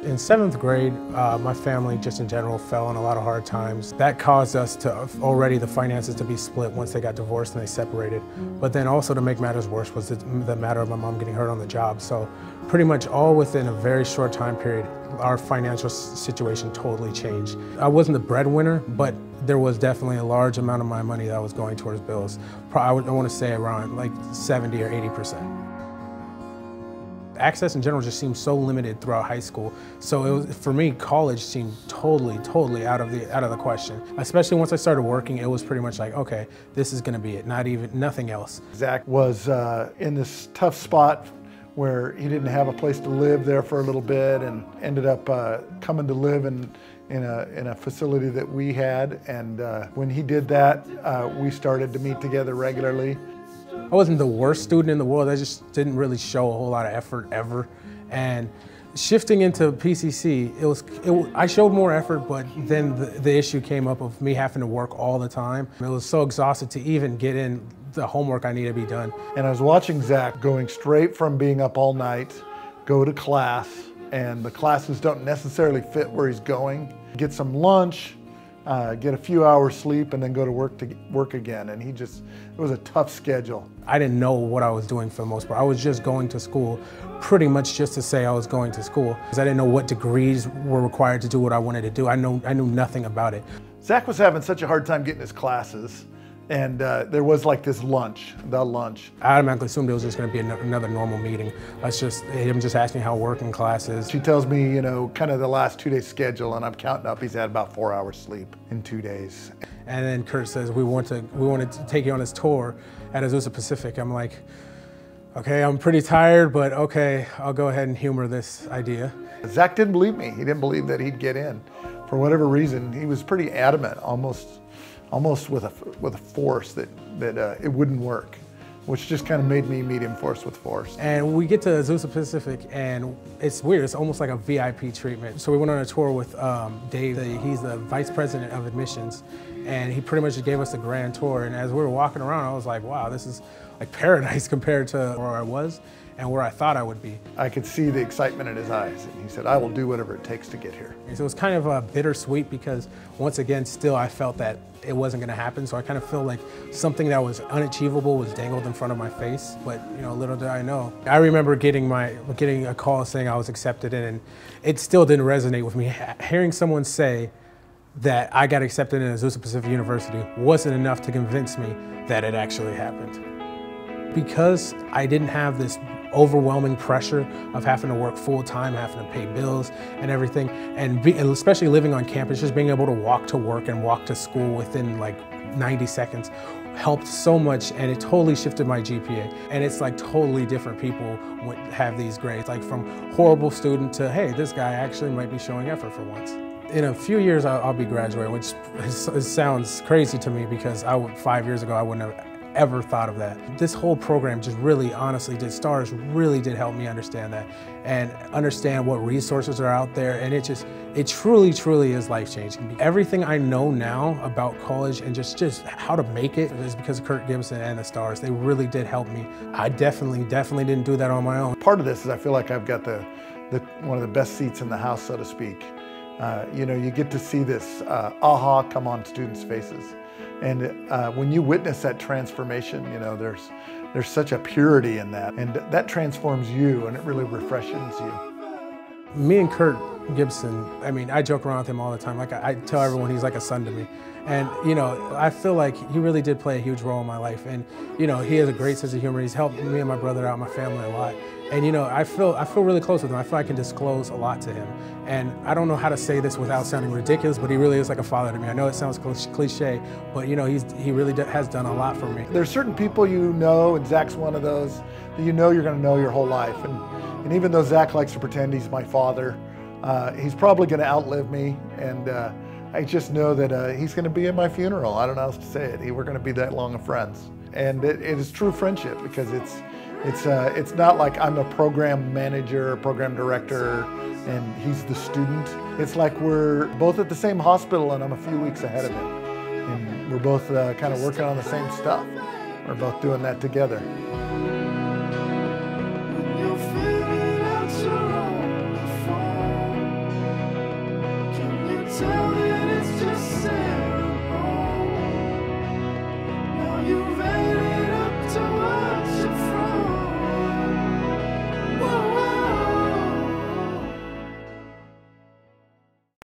In 7th grade, my family just in general fell in a lot of hard times. That caused us to already the finances to be split once they got divorced and they separated. But then also to make matters worse was the matter of my mom getting hurt on the job. So pretty much all within a very short time period, our financial situation totally changed. I wasn't the breadwinner, but there was definitely a large amount of my money that was going towards bills. I want to say around like 70 or 80%. Access in general just seemed so limited throughout high school. So it was, for me, college seemed totally out of the question. Especially once I started working, it was pretty much like, okay, this is gonna be it, nothing else. Zach was in this tough spot where he didn't have a place to live there for a little bit and ended up coming to live in a facility that we had. And when he did that, we started to meet together regularly. I wasn't the worst student in the world. I just didn't really show a whole lot of effort ever. And shifting into PCC, I showed more effort, but then the issue came up of me having to work all the time. I was so exhausted to even get in the homework I needed to be done. And I was watching Zach going straight from being up all night, go to class, and the classes don't necessarily fit where he's going. Get some lunch, get a few hours sleep, and then go to work again. And it was a tough schedule. I didn't know what I was doing for the most part. I was just going to school pretty much just to say I was going to school, because I didn't know what degrees were required to do what I wanted to do. I knew nothing about it. Zach was having such a hard time getting his classes, and there was like this lunch, the lunch. I automatically assumed it was just going to be another normal meeting. Him just asking how working class is. She tells me, you know, kind of the last 2 days schedule, and I'm counting up. He's had about 4 hours sleep in 2 days. And then Kurt says, we wanted to take you on this tour at Azusa Pacific. I'm like, okay, I'm pretty tired, but okay, I'll go ahead and humor this idea. Zach didn't believe me. He didn't believe that he'd get in. For whatever reason, he was pretty adamant, almost with a force that it wouldn't work, which just kind of made me meet him force with force. And we get to Azusa Pacific, and it's weird. It's almost like a VIP treatment. So we went on a tour with Dave. He's the vice president of admissions, and he pretty much gave us a grand tour. And as we were walking around, I was like, wow, this is like paradise compared to where I was and where I thought I would be. I could see the excitement in his eyes, and he said, I will do whatever it takes to get here. So it was kind of bittersweet, because once again, still I felt that it wasn't going to happen. So I kind of feel like something that was unachievable was dangled in front of my face. But you know, little did I know. I remember getting a call saying I was accepted in, and it still didn't resonate with me. Hearing someone say that I got accepted in Azusa Pacific University wasn't enough to convince me that it actually happened. Because I didn't have this overwhelming pressure of having to work full-time, having to pay bills and everything, and especially living on campus, just being able to walk to work and walk to school within like 90 seconds helped so much, and it totally shifted my GPA. And it's like totally different people have these grades, like from horrible student to, hey, this guy actually might be showing effort for once. In a few years, I'll be graduating, which sounds crazy to me, because 5 years ago, I wouldn't have ever thought of that. This whole program just really, honestly, STARS really did help me understand that and understand what resources are out there. And it truly is life-changing. Everything I know now about college and just how to make it is because of Kurt Gibson and the STARS. They really did help me. I definitely didn't do that on my own. Part of this is I feel like I've got one of the best seats in the house, so to speak. You know, you get to see this aha come on students' faces. And when you witness that transformation, you know, there's such a purity in that. And that transforms you, and it really refreshes you. Me and Kurt Gibson, I mean, I joke around with him all the time. Like I tell everyone he's like a son to me. And, you know, I feel like he really did play a huge role in my life. And, you know, he has a great sense of humor. He's helped me and my brother out, my family a lot. And, you know, I feel really close with him. I feel I can disclose a lot to him. And I don't know how to say this without sounding ridiculous, but he really is like a father to me. I know it sounds cliche, but, you know, he really has done a lot for me. There's certain people you know, and Zach's one of those, that you know you're going to know your whole life. And even though Zach likes to pretend he's my father, he's probably going to outlive me. And I just know that he's going to be at my funeral. I don't know how else to say it. We're going to be that long of friends. And it is true friendship, because it's not like I'm a program manager or program director and he's the student. It's like we're both at the same hospital and I'm a few weeks ahead of him. And we're both kind of working on the same stuff. We're both doing that together. myself.